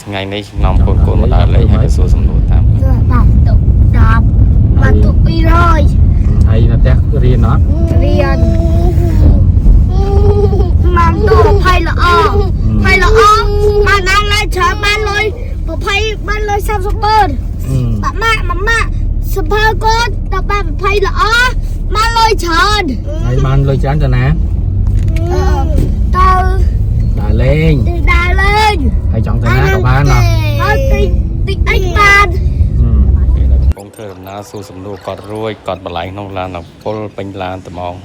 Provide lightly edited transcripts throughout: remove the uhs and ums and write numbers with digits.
ngày nay nằm cồn mà đã lấy hai cái số sầm nổi tam đọc đọc mà tụi đi rồi hay là tét riêng nó riêng mà tụi phải là mà đang lại chờ ban lôi sao số bơn mà sập hơi con đọc ba phải là mà lôi chờ hay ban lôi chán cho nè tao đà lên hay chọn cái ná của ba nè tinh đánh ban công thơ na số sầm nổi cọt ruồi cọt bả lại nông lan là pol pin lan tầm mong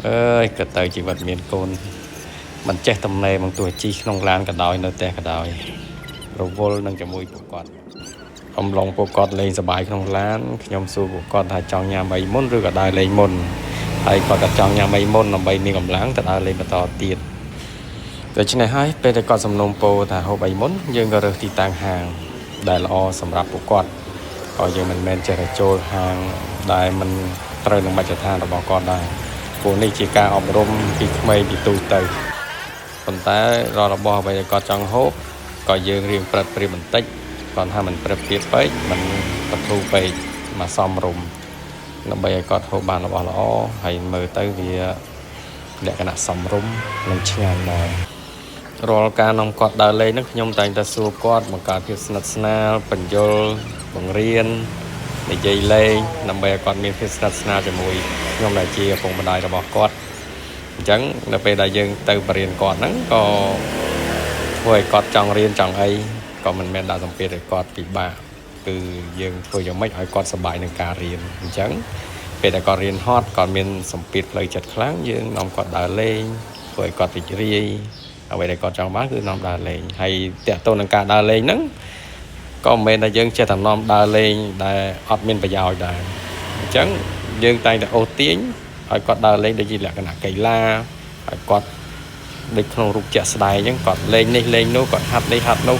ơi cái tay chỉ vật miền cồn mình che tầm này bằng tuổi chi nông lan cả đòi nơi te cả đòi rồi vô nâng cái mũi của con ông lòng của con lênสบายnông lan nhom su của con thay trong nhà mấy môn rồi cả đòi lên môn hay còn cả trong nhà mấy môn là mấy miếng cầm láng cả đòi lên mà to tiền từ trên này hai bên con sầm nông po thả hộp bảy môn nhưngก็ thì tàng hàng đại loสำหรับcủa con còn giờ mình men chạy trôi hàng đại mình trời lồng bạch than là bỏ con đây cô này chỉ caอบรม ពីក្មេងពីទូទៅប៉ុន្តែរបស់អ្វីដែលគាត់ចង់ហូបក៏យើងរៀងប្រឹកព្រៀបបន្តិចគាត់ថាមិនប្រឹកព្រៀបពេកមិនបន្ទូពេកមកសមរម្យដើម្បីឲ្យគាត់ហូបបានរបស់ល្អហើយមើលទៅវាលក្ខណៈសមរម្យនិងឆ្ងាញ់ដែររាល់ការនាំគាត់ដើរលេងហ្នឹងខ្ញុំតែងតែសួរគាត់បង្កើតភាពស្និទ្ធស្នាលបញ្យលបង្រៀននិយាយលេងដើម្បីឲ្យគាត់មានភាពស្និទ្ធស្នាលជាមួយខ្ញុំដែលជាឪពុកម្ដាយរបស់គាត់អញ្ចឹងនៅពេលដែលយើងទៅបរៀនគាត់ហ្នឹងក៏ធ្វើឲ្យគាត់ចង់រៀនចង់អីក៏មិនមែនដាក់សម្ពាធឲ្យគាត់ពិបាកគឺយើងធ្វើយ៉ាងម៉េចឲ្យគាត់សប្បាយនឹងការរៀនអញ្ចឹងពេលដែលគាត់រៀនហត់គាត់មានសម្ពាធផ្លូវចិត្តខ្លាំងយើងនាំគាត់ដើរលេងធ្វើឲ្យគាត់រីករាយអ្វីដែលគាត់ចង់បានគឺនាំដើរលេងហើយតាក់ទងនឹងការដើរលេងហ្នឹងក៏មិនមែនតែយើងចេះតែនាំដើរលេងដែលអត់មានប្រយោជន៍ដែរអញ្ចឹងយើងតែងតែអូសទាញឲ្យគាត់ដើរលេងដូចជាលក្ខណៈកីឡាឲ្យគាត់ដូចក្នុងរូបជាក់ស្ដែងអញ្ចឹងគាត់លេងនេះលេងនោះគាត់ហាត់នេះហាត់នោះ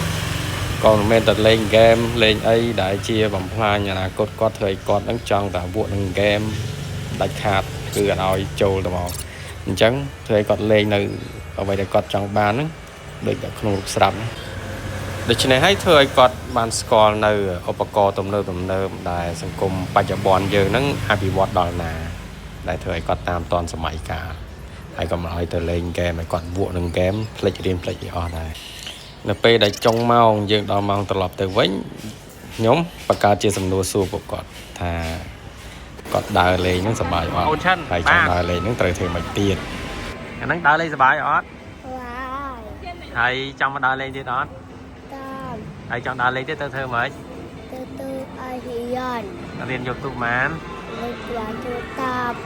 ក៏មិនមែនតែលេងហ្គេមលេងអីដែលជាបំផ្លាញអនាគតគាត់ធ្វើឲ្យគាត់នឹងចង់តែវក់នឹងហ្គេមដាច់ខាតគឺអត់ឲ្យចូលទៅមកអញ្ចឹងធ្វើឲ្យគាត់លេងនៅអ្វីដែលគាត់ចង់បានហ្នឹងដូចតែក្នុងរូបស្រាប់ហ្នឹងដូច្នេះហើយធ្វើឲ្យគាត់បានស្គាល់នៅឧបករណ៍ទំនើបដែលសង្គមបច្ចុប្បន្នយើងហ្នឹងអភិវឌ្ឍដល់ណាដែលធ្វើឲ្យគាត់តាមទាន់សម័យកាលហើយក៏មិនឲ្យទៅលេងហ្គេមឲ្យគាត់វក់នឹងហ្គេមផ្លេចរៀនផ្លេចអីអស់ដែរនៅពេលដែលចុងម៉ោងយើងដល់ម៉ោងត្រឡប់ទៅវិញខ្ញុំបង្កើតជាសំណួរសួរពួកគាត់ថាគាត់ដើរលេងហ្នឹងសប្បាយអត់ហើយចង់ដើរលេងហ្នឹងត្រូវធ្វើម៉េចទៀតអាហ្នឹងដើរលេងសប្បាយអត់ហើយចង់មកដើរលេងទៀតអត់ហើយចង់ដើរលេងទៀតទៅធ្វើម៉េចទៅឲ្យរៀនរៀនយកទូម៉ានលេខបានជួតាប់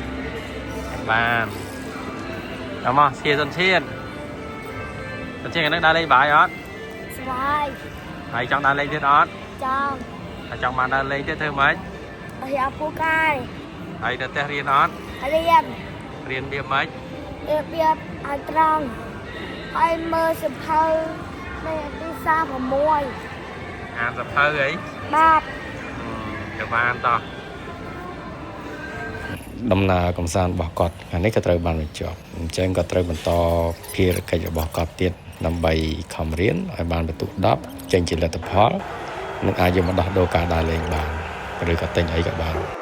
10បានដល់មកជាសុនឈៀនអាហ្នឹងដើរលេងបាយអត់ស្បាយ ហើយចង់ដើរលេងទៀតអត់ចង់ហើយចង់បានដើរលេងទៀតធ្វើម៉េចឲ្យអាពូកាយហើយទៅផ្ទះរៀនអត់រៀនវាម៉េចរបៀបឲ្យត្រង់ឲ្យមើលសភៅនៅទី36អានសភៅអីបាទទៅបានតោះដំណើរកំសាន្តរបស់គាត់អានេះក៏ត្រូវបានបញ្ចប់អញ្ចឹងក៏ត្រូវបន្តភារកិច្ចរបស់គាត់ទៀតដើម្បីខំរៀនឲ្យបានបន្ទុក10ចេញជាលទ្ធផលនិងអាចយកមកដោះដូរការដើរលេងបានឬក៏ទិញអីក៏បាន